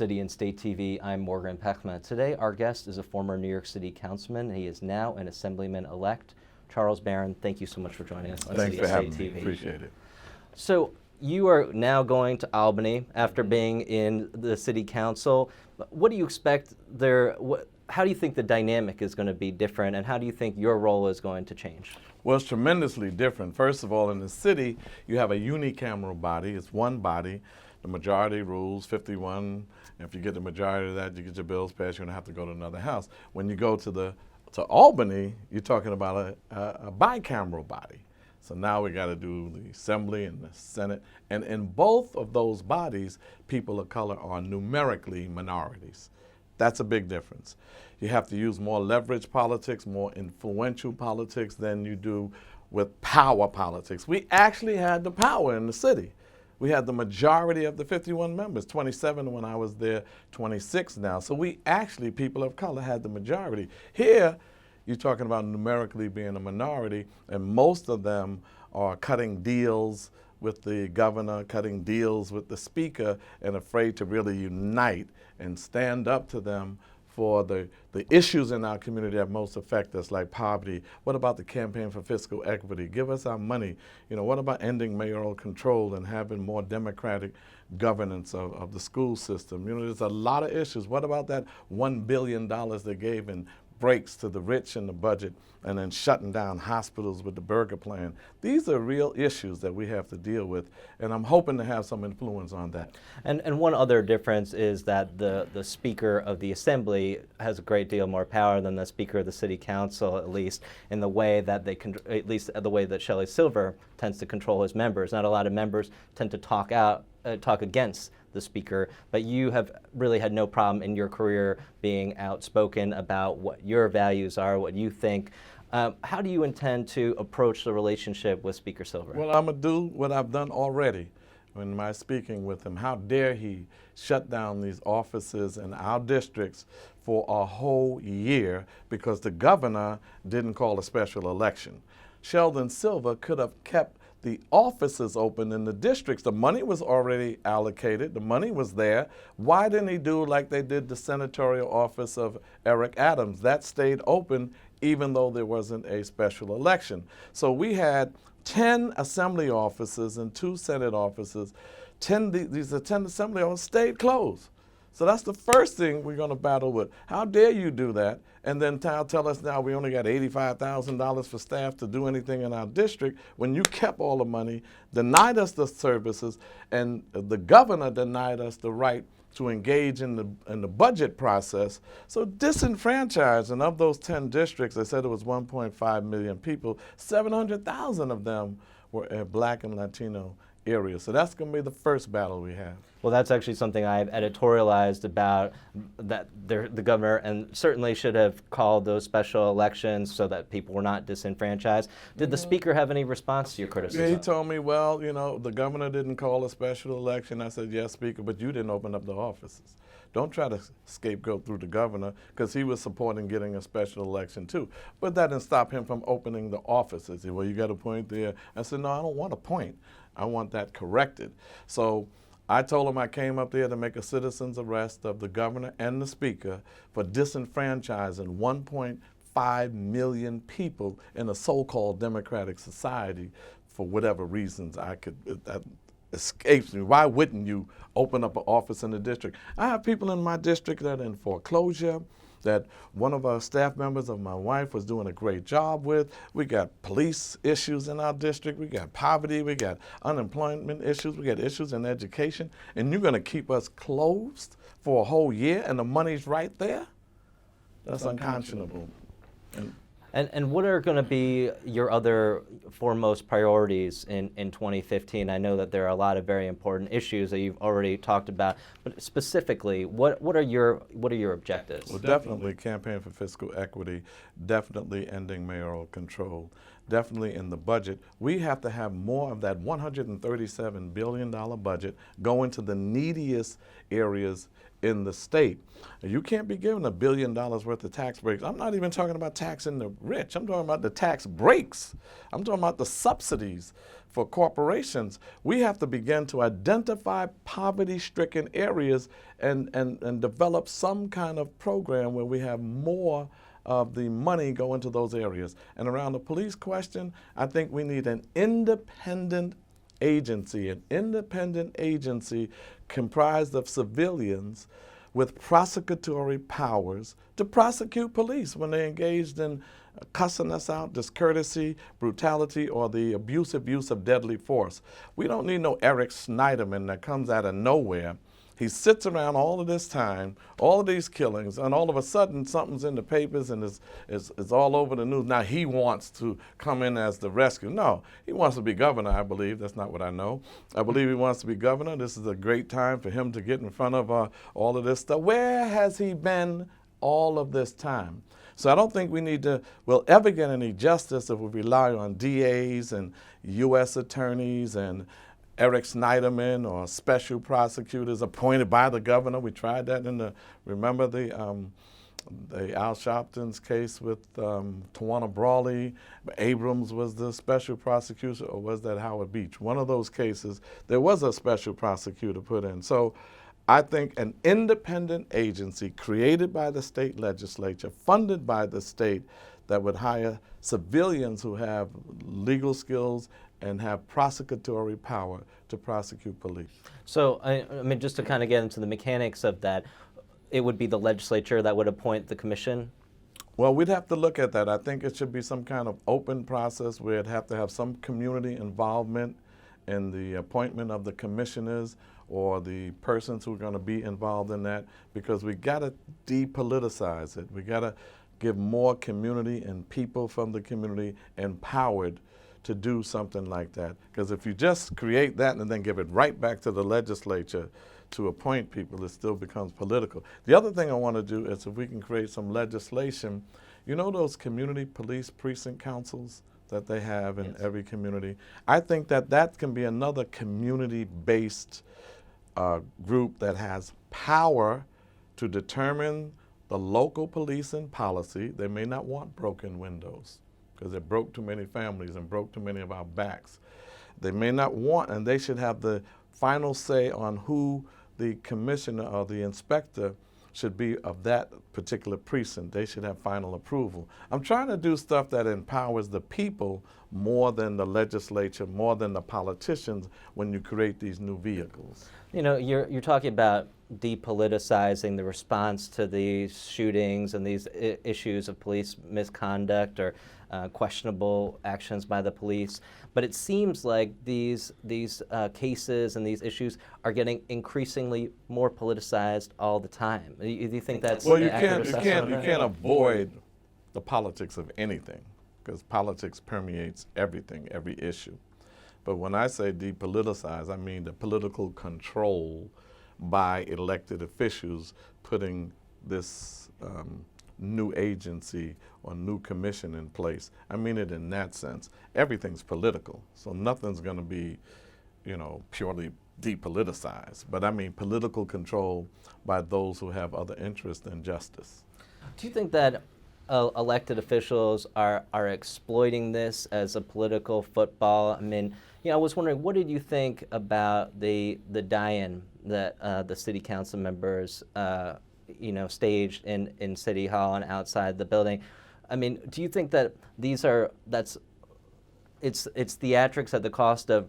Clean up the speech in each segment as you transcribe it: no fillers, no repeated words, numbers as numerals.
City and State TV, I'm Morgan Pehme. Today, our guest is a former New York City councilman. He is now an Assemblyman-elect. Charles Barron, thank you so much for joining us on City and State TV. Appreciate it. So, you are now going to Albany after being in the City Council. What do you expect there? How do you think the dynamic is going to be different, and how do you think your role is going to change? Well, it's tremendously different. First of all, in the city, you have a unicameral body. It's one body. The majority rules, 51. If you get the majority of that, you get your bills passed. You don't have to go to another house. When you go to Albany, you're talking about a bicameral body. So now we got to do the Assembly and the Senate. And in both of those bodies, people of color are numerically minorities. That's a big difference. You have to use more leverage politics, more influential politics than you do with power politics. We actually had the power in the city. We had the majority of the 51 members, 27 when I was there, 26 now. So we actually, people of color, had the majority. Here, you're talking about numerically being a minority, and most of them are cutting deals with the governor, cutting deals with the speaker, and afraid to really unite and stand up to them for the issues in our community that most affect us, like poverty. What about the campaign for fiscal equity? Give us our money. You know, what about ending mayoral control and having more democratic governance of the school system? You know, there's a lot of issues. What about that $1 billion they gave in breaks to the rich in the budget, and then shutting down hospitals with the Burger Plan? These are real issues that we have to deal with, and I'm hoping to have some influence on that. And one other difference is that the Speaker of the Assembly has a great deal more power than the Speaker of the City Council, at least in the way that at least the way that Shelley Silver tends to control his members. Not a lot of members tend to talk against the Speaker, but you have really had no problem in your career being outspoken about what your values are, what you think. How do you intend to approach the relationship with Speaker Silver? Well, I'm going to do what I've done already in my speaking with him. How dare he shut down these offices in our districts for a whole year because the governor didn't call a special election. Sheldon Silver could have kept the offices open in the districts. The money was already allocated. The money was there. Why didn't he do like they did the senatorial office of Eric Adams? That stayed open even though there wasn't a special election. So we had 10 assembly offices and 2 Senate offices. These 10 assembly offices stayed closed. So that's the first thing we're going to battle with. How dare you do that? And then tell us now we only got $85,000 for staff to do anything in our district when you kept all the money, denied us the services, and the governor denied us the right to engage in the budget process. So disenfranchised, and of those 10 districts, they said it was 1.5 million people, 700,000 of them were Black and Latino areas. So that's going to be the first battle we have. Well, that's actually something I've editorialized about, that the governor and certainly should have called those special elections so that people were not disenfranchised. Did the Speaker have any response to your criticism? Yeah, he told me, well, you know, the governor didn't call a special election. I said, yes, Speaker, but you didn't open up the offices. Don't try to scapegoat through the governor, because he was supporting getting a special election too. But that didn't stop him from opening the offices. He said, well, you got a point there. I said, no, I don't want a point. I want that corrected. So I told him I came up there to make a citizen's arrest of the governor and the speaker for disenfranchising 1.5 million people in a so-called democratic society for whatever reasons that escapes me. Why wouldn't you open up an office in the district? I have people in my district that are in foreclosure, that one of our staff members of my wife was doing a great job with. We got police issues in our district. We got poverty. We got unemployment issues. We got issues in education. And you're going to keep us closed for a whole year and the money's right there? That's unconscionable. And what are going to be your other foremost priorities in 2015? I know that there are a lot of very important issues that you've already talked about, but specifically, what are your objectives? Well, definitely campaign for fiscal equity, definitely ending mayoral control, definitely in the budget. We have to have more of that $137 billion budget go into the neediest areas in the state. You can't be given $1 billion worth of tax breaks. I'm not even talking about taxing the rich. I'm talking about the tax breaks. I'm talking about the subsidies for corporations. We have to begin to identify poverty-stricken areas and develop some kind of program where we have more of the money go into those areas. And around the police question, I think we need an independent agency comprised of civilians with prosecutory powers to prosecute police when they're engaged in cussing us out, discourtesy, brutality, or the abusive use of deadly force. We don't need no Eric Snyderman that comes out of nowhere. He sits around all of this time, all of these killings, and all of a sudden something's in the papers and is all over the news. Now he wants to come in as the rescue. No, he wants to be governor, I believe. That's not what I know. I believe he wants to be governor. This is a great time for him to get in front of all of this stuff. Where has he been all of this time? So I don't think we'll ever get any justice if we rely on DAs and U.S. attorneys and Eric Snyderman or special prosecutors appointed by the governor. We tried that remember the Al Sharpton's case with Tawana Brawley. Abrams was the special prosecutor, or was that Howard Beach? One of those cases, there was a special prosecutor put in. So I think an independent agency created by the state legislature, funded by the state, that would hire civilians who have legal skills and have prosecutory power to prosecute police. So, I mean, just to kind of get into the mechanics of that, it would be the legislature that would appoint the commission? Well, we'd have to look at that. I think it should be some kind of open process where it'd have to have some community involvement in the appointment of the commissioners or the persons who are going to be involved in that, because we got to depoliticize it. We got to give more community and people from the community empowered to do something like that. Because if you just create that and then give it right back to the legislature to appoint people, it still becomes political. The other thing I want to do is if we can create some legislation, you know those community police precinct councils that they have in every community? I think that can be another community-based group that has power to determine the local policing policy. They may not want broken windows because it broke too many families and broke too many of our backs. They may not want, and they should have the final say on who the commissioner or the inspector should be of that particular precinct. They should have final approval. I'm trying to do stuff that empowers the people more than the legislature, more than the politicians when you create these new vehicles. You know, you're talking about depoliticizing the response to these shootings and these issues of police misconduct or questionable actions by the police, but it seems like these cases and these issues are getting increasingly more politicized all the time. Do you think that's well? You accurate assessment? You can't avoid the politics of anything, because politics permeates everything, every issue. But when I say depoliticize, I mean the political control by elected officials putting this new agency or new commission in place. I mean it in that sense. Everything's political, so nothing's going to be, purely depoliticized. But I mean political control by those who have other interests than justice. Do you think that elected officials are exploiting this as a political football? I mean, I was wondering, what did you think about the die-in that the city council members staged in City Hall and outside the building? I mean, do you think that it's theatrics at the cost of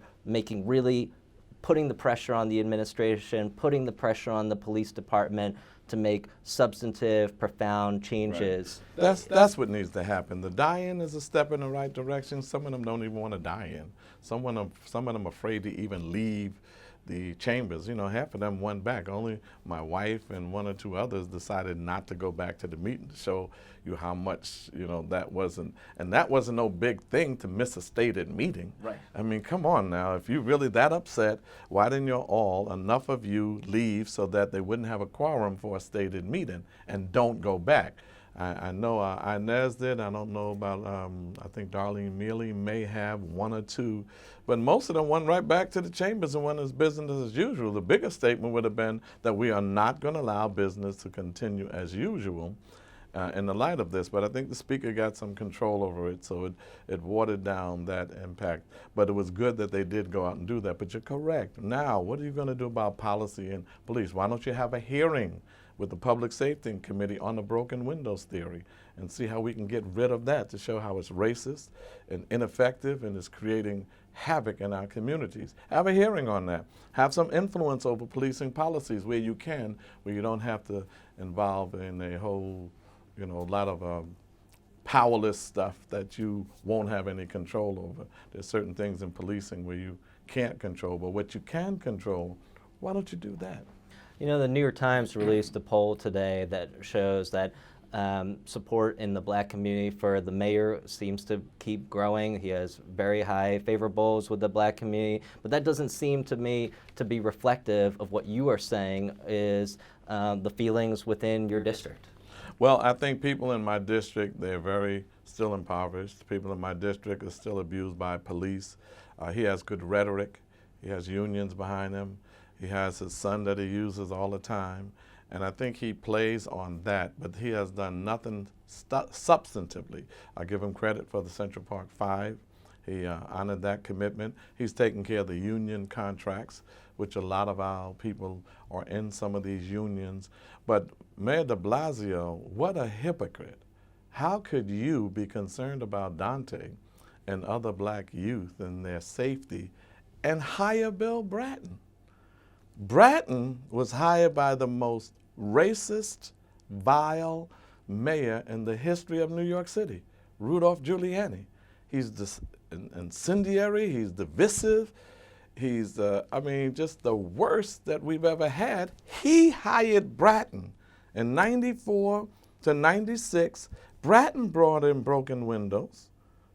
putting the pressure on the administration, putting the pressure on the police department to make substantive, profound changes? Right. That's what needs to happen. The die-in is a step in the right direction. Some of them don't even want to die in. Some of them are afraid to even leave the chambers. Half of them went back. Only my wife and one or two others decided not to go back to the meeting to show you how much, that wasn't no big thing to miss a stated meeting. Right. I mean, come on now. If you're really that upset, why didn't enough of you leave so that they wouldn't have a quorum for a stated meeting and don't go back? I know Inez did. I don't know about, I think Darlene Mealy may have one or two, but most of them went right back to the chambers and went as business as usual. The biggest statement would have been that we are not going to allow business to continue as usual in the light of this. But I think the speaker got some control over it, so it watered down that impact. But it was good that they did go out and do that. But you're correct. Now, what are you going to do about policy and police? Why don't you have a hearing with the Public Safety Committee on the broken windows theory and see how we can get rid of that to show how it's racist and ineffective and is creating havoc in our communities. Have a hearing on that. Have some influence over policing policies where you can, where you don't have to involve in a whole, a lot of powerless stuff that you won't have any control over. There's certain things in policing where you can't control, but what you can control, why don't you do that? The New York Times released a poll today that shows that support in the black community for the mayor seems to keep growing. He has very high favorables with the black community, but that doesn't seem to me to be reflective of what you are saying is the feelings within your district. Well, I think people in my district, they're very still impoverished. People in my district are still abused by police. He has good rhetoric. He has unions behind him. He has his son that he uses all the time. And I think he plays on that, but he has done nothing substantively. I give him credit for the Central Park 5. He honored that commitment. He's taking care of the union contracts, which a lot of our people are in some of these unions. But Mayor de Blasio, what a hypocrite. How could you be concerned about Dante and other black youth and their safety and hire Bill Bratton? Bratton was hired by the most racist, vile mayor in the history of New York City, Rudolph Giuliani. He's incendiary, he's divisive, he's, just the worst that we've ever had. He hired Bratton in 94 to 96. Bratton brought in broken windows,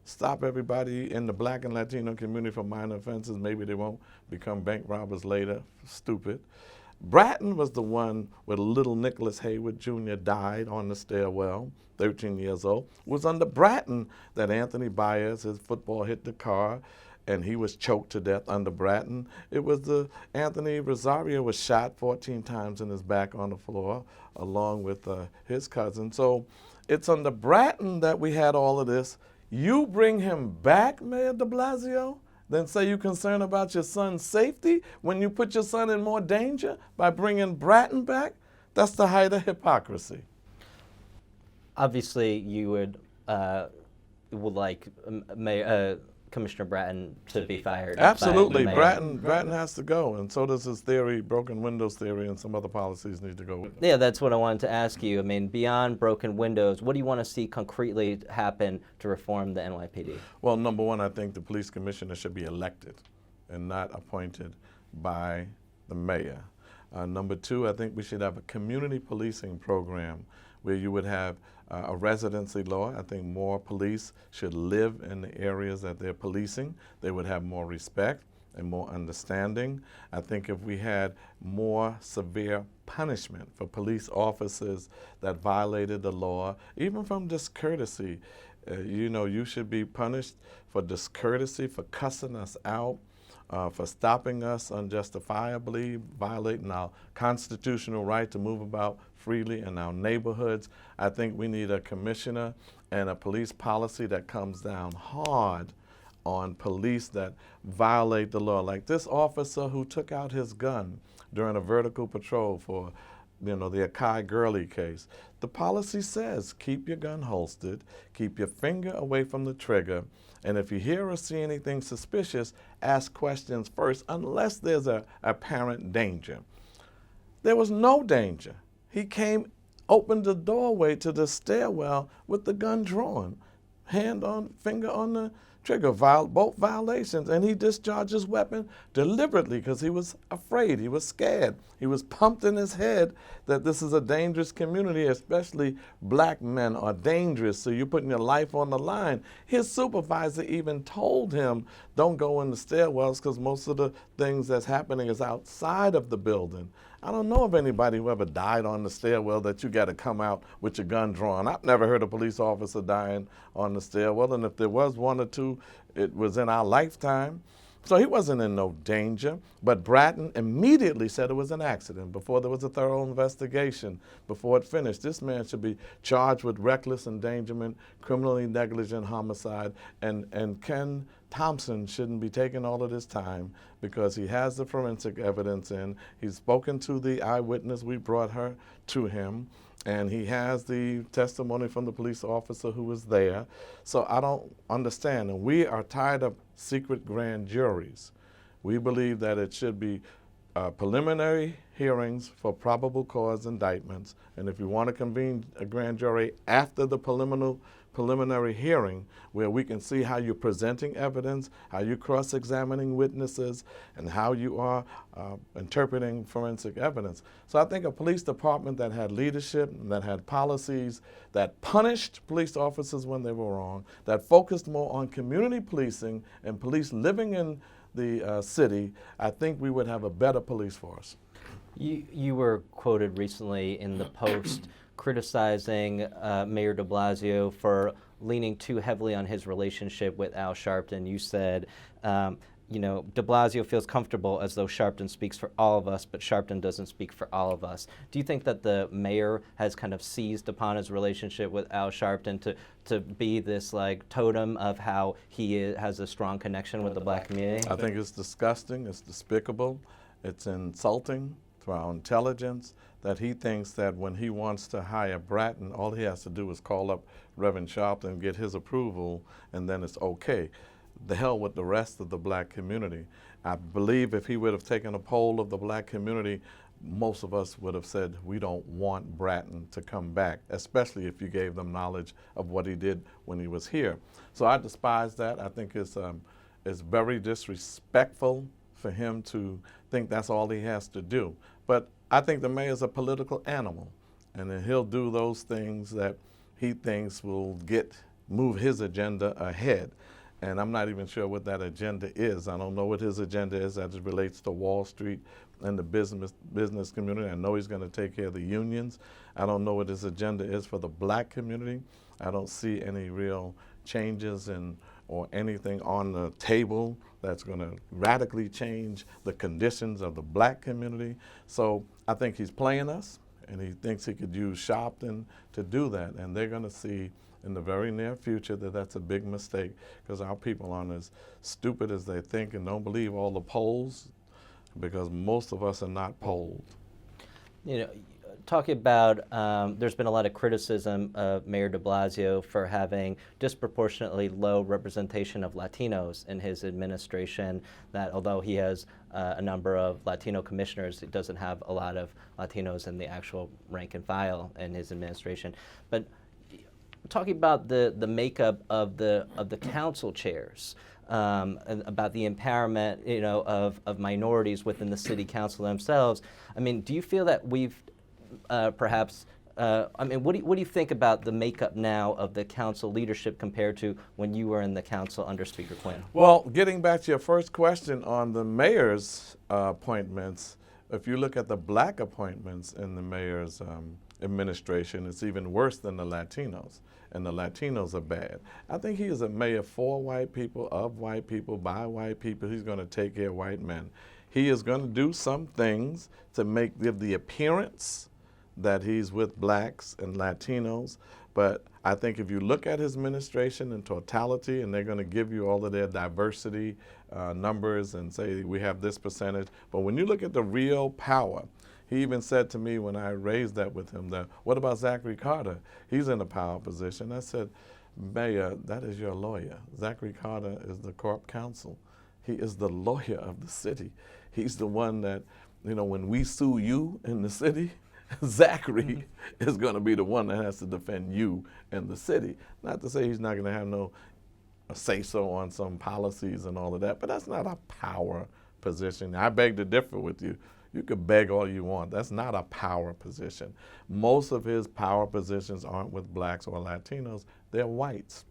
stop everybody in the black and Latino community from minor offenses. Maybe they won't become bank robbers later. Stupid. Bratton was the one where little Nicholas Haywood Jr. died on the stairwell, 13 years old. It was under Bratton that Anthony Baez, his football hit the car, and he was choked to death under Bratton. It was Anthony Rosario was shot 14 times in his back on the floor, along with his cousin. So it's under Bratton that we had all of this. You bring him back, Mayor de Blasio, then say you're concerned about your son's safety when you put your son in more danger by bringing Bratton back? That's the height of hypocrisy. Obviously, you would like Commissioner Bratton to be fired. Absolutely. Bratton has to go, and so does his theory, broken windows theory, and some other policies need to go with it. Yeah, that's what I wanted to ask you. Beyond broken windows, what do you want to see concretely happen to reform the NYPD? Well, number one, I think the police commissioner should be elected and not appointed by the mayor. Number two, I think we should have a community policing program where you would have a residency law. I think more police should live in the areas that they're policing. They would have more respect and more understanding. I think if we had more severe punishment for police officers that violated the law, even from discourtesy, you should be punished for discourtesy, for cussing us out, for stopping us unjustifiably, violating our constitutional right to move about freely in our neighborhoods. I think we need a commissioner and a police policy that comes down hard on police that violate the law. Like this officer who took out his gun during a vertical patrol for the Akai Gurley case. The policy says keep your gun holstered, keep your finger away from the trigger, and if you hear or see anything suspicious, ask questions first unless there's a apparent danger. There was no danger. He opened the doorway to the stairwell with the gun drawn, finger on the trigger, both violations, and he discharged his weapon deliberately because he was afraid, he was scared. He was pumped in his head that this is a dangerous community, especially black men are dangerous, so you're putting your life on the line. His supervisor even told him, don't go in the stairwells because most of the things that's happening is outside of the building. I don't know of anybody who ever died on the stairwell that you got to come out with your gun drawn. I've never heard a police officer dying on the stairwell, and if there was one or two, it was in our lifetime. So he wasn't in no danger, but Bratton immediately said it was an accident before there was a thorough investigation, before it finished. This man should be charged with reckless endangerment, criminally negligent homicide, and Ken Thompson shouldn't be taking all of this time because he has the forensic evidence in. He's spoken to the eyewitness. We brought her to him. And he has the testimony from the police officer who was there. So I don't understand. And we are tired of secret grand juries. We believe that it should be preliminary hearings for probable cause indictments. And if you want to convene a grand jury after the preliminary hearing, where we can see how you're presenting evidence, how you're cross-examining witnesses, and how you are interpreting forensic evidence. So I think a police department that had leadership, that had policies, that punished police officers when they were wrong, that focused more on community policing and police living in the city, I think we would have a better police force. You were quoted recently in the Post criticizing Mayor de Blasio for leaning too heavily on his relationship with Al Sharpton. You said, you know, de Blasio feels comfortable as though Sharpton speaks for all of us, but Sharpton doesn't speak for all of us. Do you think that the mayor has kind of seized upon his relationship with Al Sharpton to be this like totem of how he has a strong connection with the black community? I think it's disgusting, it's despicable, it's insulting to our intelligence that he thinks that when he wants to hire Bratton, all he has to do is call up Reverend Sharpton and get his approval, and then it's okay. The hell with the rest of the black community. I believe if he would have taken a poll of the black community, most of us would have said we don't want Bratton to come back, especially if you gave them knowledge of what he did when he was here. So I despise that. I think it's very disrespectful for him to think that's all he has to do. But I think the mayor's a political animal, and then he'll do those things that he thinks will move his agenda ahead. And I'm not even sure what that agenda is. I don't know what his agenda is as it relates to Wall Street and the business community. I know he's going to take care of the unions. I don't know what his agenda is for the black community. I don't see any real changes or anything on the table that's going to radically change the conditions of the black community. So I think he's playing us, and he thinks he could use Sharpton to do that. And they're going to see in the very near future that that's a big mistake, because our people aren't as stupid as they think and don't believe all the polls, because most of us are not polled. You know, talking about, there's been a lot of criticism of Mayor de Blasio for having disproportionately low representation of Latinos in his administration, that although he has a number of Latino commissioners, he doesn't have a lot of Latinos in the actual rank and file in his administration. But talking about the makeup of the council chairs, and about the empowerment, you know, of minorities within the city council themselves. I mean, do you feel that we've perhaps? I mean, what do you think about the makeup now of the council leadership compared to when you were in the council under Speaker Quinn? Well, getting back to your first question on the mayor's appointments, if you look at the black appointments in the mayor's administration, it's even worse than the Latinos. And the Latinos are bad. I think he is a mayor for white people, of white people, by white people. He's going to take care of white men. He is going to do some things to give the appearance that he's with blacks and Latinos. But I think if you look at his administration in totality, and they're going to give you all of their diversity numbers and say we have this percentage, but when you look at the real power, he even said to me when I raised that with him, that, what about Zachary Carter? He's in a power position. I said, Mayor, that is your lawyer. Zachary Carter is the corp counsel. He is the lawyer of the city. He's the one that, you know, when we sue you in the city, Zachary is going to be the one that has to defend you in the city. Not to say he's not going to have no say-so on some policies and all of that, but that's not a power position. I beg to differ with you. You could beg all you want. That's not a power position. Most of his power positions aren't with blacks or Latinos. They're whites.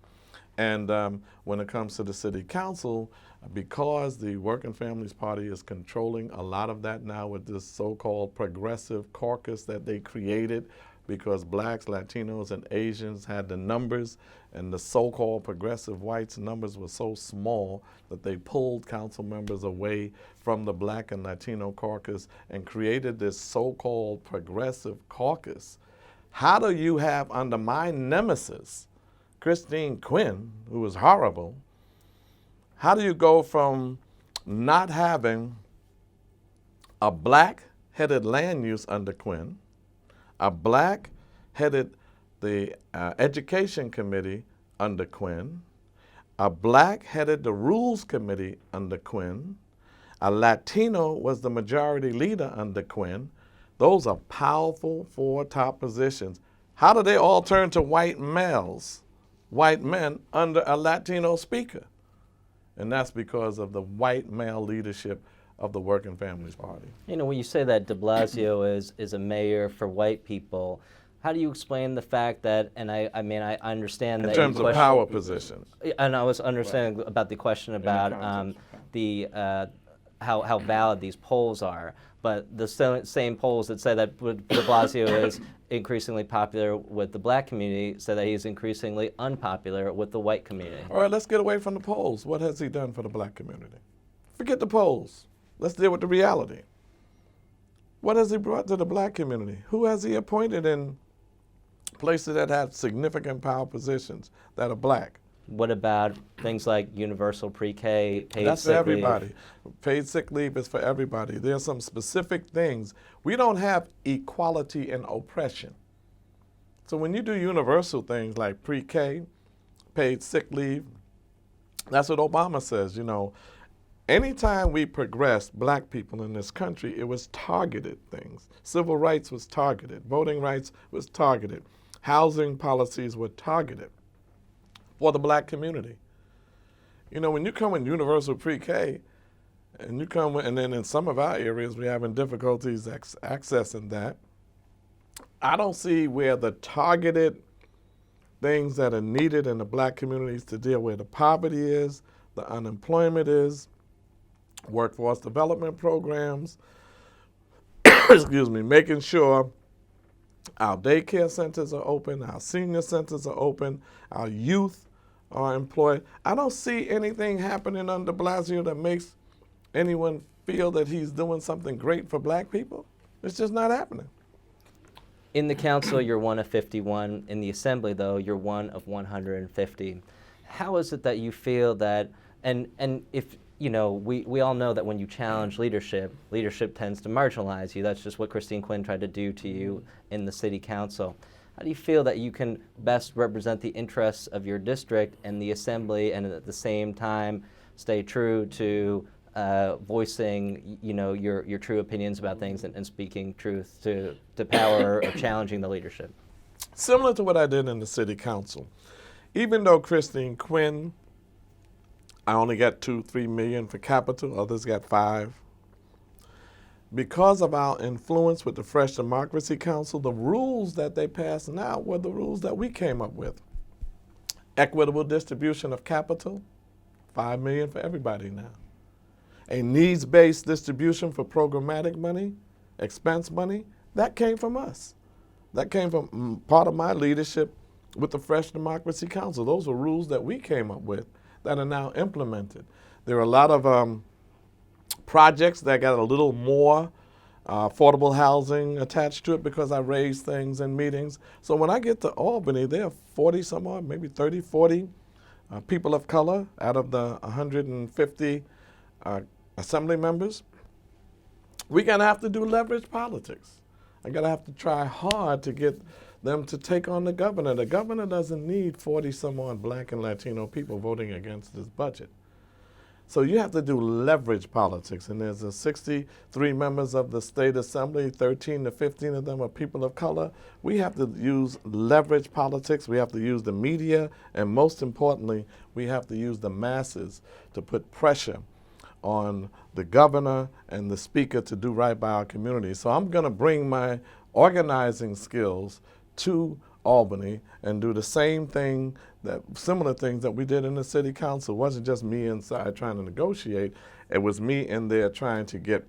And when it comes to the city council, because the Working Families Party is controlling a lot of that now with this so-called progressive caucus that they created, because blacks, Latinos, and Asians had the numbers, and the so-called progressive whites numbers were so small that they pulled council members away from the black and Latino caucus and created this so-called progressive caucus. How do you have, under my nemesis, Christine Quinn, who was horrible, how do you go from not having a black-headed land use under Quinn, a black-headed the Education Committee under Quinn, a black-headed the Rules Committee under Quinn, a Latino was the majority leader under Quinn? Those are powerful 4 top positions. How do they all turn to white males, white men under a Latino speaker? And that's because of the white male leadership of the Working Families Party. You know, when you say that de Blasio is a mayor for white people, how do you explain the fact that, and I mean, I understand that in terms of power positions. And I was understanding about the question about how valid these polls are, but the same polls that say that de Blasio is increasingly popular with the black community say that he's increasingly unpopular with the white community. All right, let's get away from the polls. What has he done for the black community? Forget the polls. Let's deal with the reality. What has he brought to the black community? Who has he appointed in places that have significant power positions that are black? What about things like universal pre-K, paid That's sick for everybody. leave? Paid sick leave is for everybody. There are some specific things. We don't have equality in oppression. So when you do universal things like pre-K, paid sick leave, that's what Obama says, you know. Anytime we progressed black people in this country, it was targeted things. Civil rights was targeted. Voting rights was targeted. Housing policies were targeted for the black community. You know, when you come with universal pre-K, and you come with, and then in some of our areas we're having difficulties accessing that, I don't see where the targeted things that are needed in the black communities to deal with the poverty is, the unemployment is, workforce development programs, excuse me, making sure our daycare centers are open, our senior centers are open, our youth are employed. I don't see anything happening under Blasio that makes anyone feel that he's doing something great for black people. It's just not happening. In the council, you're one of 51. In the assembly, though, you're one of 150. How is it that you feel that, and if, you know, we all know that when you challenge leadership tends to marginalize you. That's just what Christine Quinn tried to do to you in the city council. How do you feel that you can best represent the interests of your district and the assembly, and at the same time stay true to voicing, you know, your true opinions about things and speaking truth to power or challenging the leadership? Similar to what I did in the city council. Even though Christine Quinn, I only got 2-3 million for capital, others got 5. Because of our influence with the Fresh Democracy Council, the rules that they passed now were the rules that we came up with. Equitable distribution of capital, 5 million for everybody now. A needs-based distribution for programmatic money, expense money, that came from us. That came from part of my leadership with the Fresh Democracy Council. Those were rules that we came up with that are now implemented. There are a lot of projects that got a little more affordable housing attached to it because I raised things in meetings. So when I get to Albany, there are 40 some odd, maybe 30, 40 people of color out of the 150 assembly members. We're gonna have to do leverage politics. I'm gonna have to try hard to get them to take on the governor. The governor doesn't need 40 some odd black and Latino people voting against this budget. So you have to do leverage politics, and there's 63 members of the state assembly, 13 to 15 of them are people of color. We have to use leverage politics, we have to use the media, and most importantly, we have to use the masses to put pressure on the governor and the speaker to do right by our community. So I'm gonna bring my organizing skills to Albany and do the same thing, similar things that we did in the city council. It wasn't just me inside trying to negotiate. It was me in there trying to get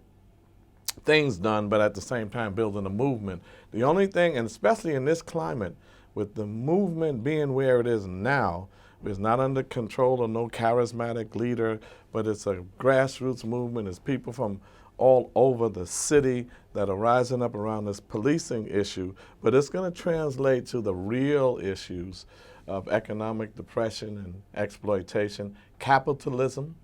things done, but at the same time building a movement. The only thing, and especially in this climate, with the movement being where it is now, it's not under control of no charismatic leader, but it's a grassroots movement. It's people from all over the city that are rising up around this policing issue, but it's going to translate to the real issues of economic depression and exploitation. Capitalism,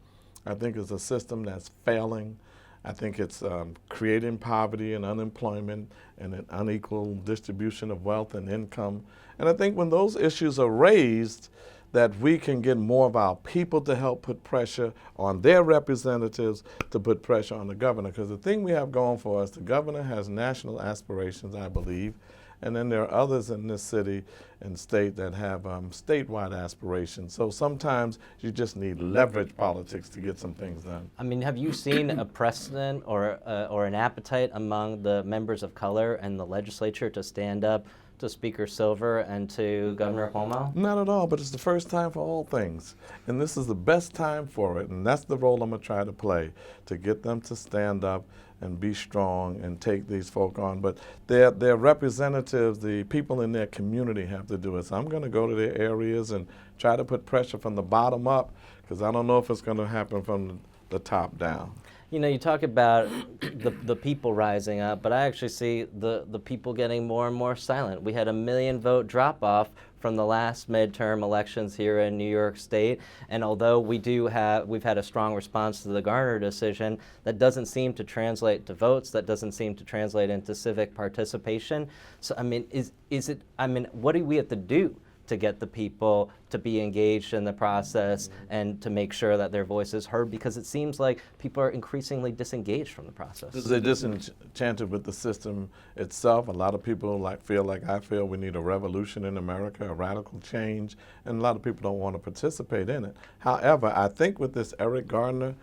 I think, is a system that's failing. I think it's creating poverty and unemployment and an unequal distribution of wealth and income. And I think when those issues are raised, that we can get more of our people to help put pressure on their representatives to put pressure on the governor. Because the thing we have going for us, the governor has national aspirations, I believe, and then there are others in this city and state that have statewide aspirations. So sometimes you just need leverage politics to get some things done. I mean, have you seen a precedent or an appetite among the members of color and the legislature to stand up to Speaker Silver and to Governor Cuomo? Not at all, but it's the first time for all things. And this is the best time for it, and that's the role I'm going to try to play, to get them to stand up and be strong and take these folk on. But their representatives, the people in their community, have to do it. So I'm going to go to their areas and try to put pressure from the bottom up, because I don't know if it's going to happen from the top down. You know, you talk about the people rising up, but I actually see the people getting more and more silent. We had a 1 million vote drop-off from the last midterm elections here in New York State, and although we've had a strong response to the Garner decision, that doesn't seem to translate to votes, that doesn't seem to translate into civic participation. So, I mean, what do we have to do to get the people to be engaged in the process and to make sure that their voice is heard? Because it seems like people are increasingly disengaged from the process. They're disenchanted with the system itself. A lot of people feel like I feel we need a revolution in America, a radical change, and a lot of people don't want to participate in it. However, I think with this Eric Garner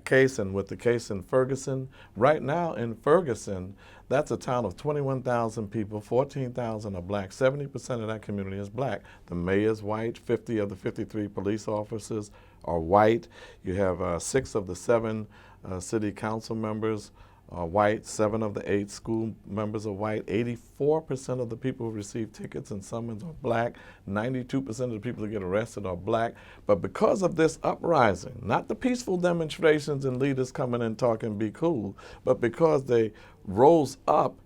case and with the case in Ferguson, right now in Ferguson, that's a town of 21,000 people, 14,000 are black, 70% of that community is black. The mayor's white, 50 of the 53 police officers are white. You have 6 of the 7 city council members are white, 7 of the 8 school members are white, 84% of the people who receive tickets and summons are black, 92% of the people who get arrested are black. But because of this uprising, not the peaceful demonstrations and leaders coming and talking be cool, but because they rose up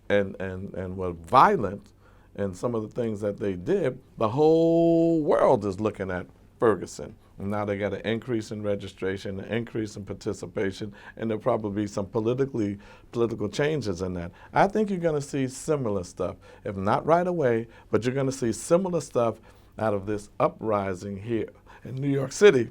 and were violent in some of the things that they did, the whole world is looking at Ferguson. And now they got an increase in registration, an increase in participation, and there'll probably be some political changes in that. I think you're going to see similar stuff, if not right away, but you're going to see similar stuff out of this uprising here in New York City,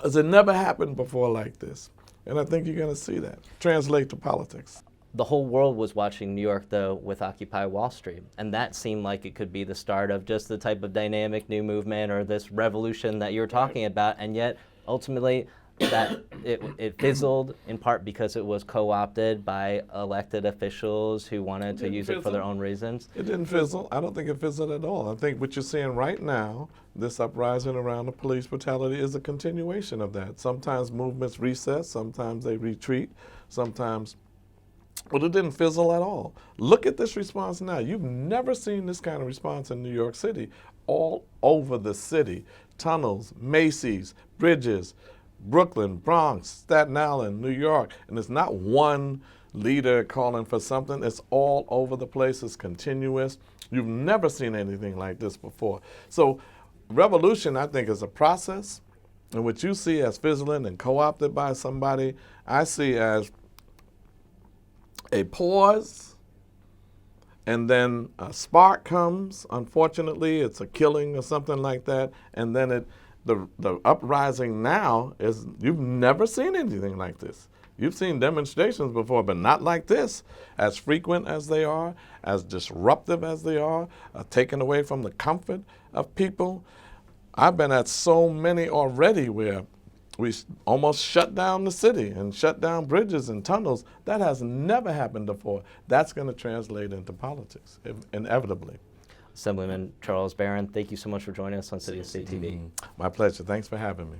as it never happened before like this. And I think you're going to see that translate to politics. The whole world was watching New York, though, with Occupy Wall Street, and that seemed like it could be the start of just the type of dynamic new movement or this revolution that you're talking about, and yet ultimately that it fizzled, in part because it was co-opted by elected officials who wanted to use it for their own reasons. It didn't fizzle. I don't think it fizzled at all. I think what you're seeing right now, this uprising around the police brutality, is a continuation of that. Sometimes movements recess, sometimes they retreat, sometimes. Well, it didn't fizzle at all. Look at this response now. You've never seen this kind of response in New York City. All over the city, tunnels, Macy's, bridges, Brooklyn, Bronx, Staten Island, New York. And it's not one leader calling for something. It's all over the place. It's continuous. You've never seen anything like this before. So revolution, I think, is a process. And what you see as fizzling and co-opted by somebody, I see as a pause, and then a spark comes. Unfortunately, it's a killing or something like that, and then the uprising now is, you've never seen anything like this. You've seen demonstrations before, but not like this, as frequent as they are, as disruptive as they are, taken away from the comfort of people. I've been at so many already where we almost shut down the city and shut down bridges and tunnels. That has never happened before. That's going to translate into politics, inevitably. Assemblyman Charles Barron, thank you so much for joining us on City of State TV. My pleasure. Thanks for having me.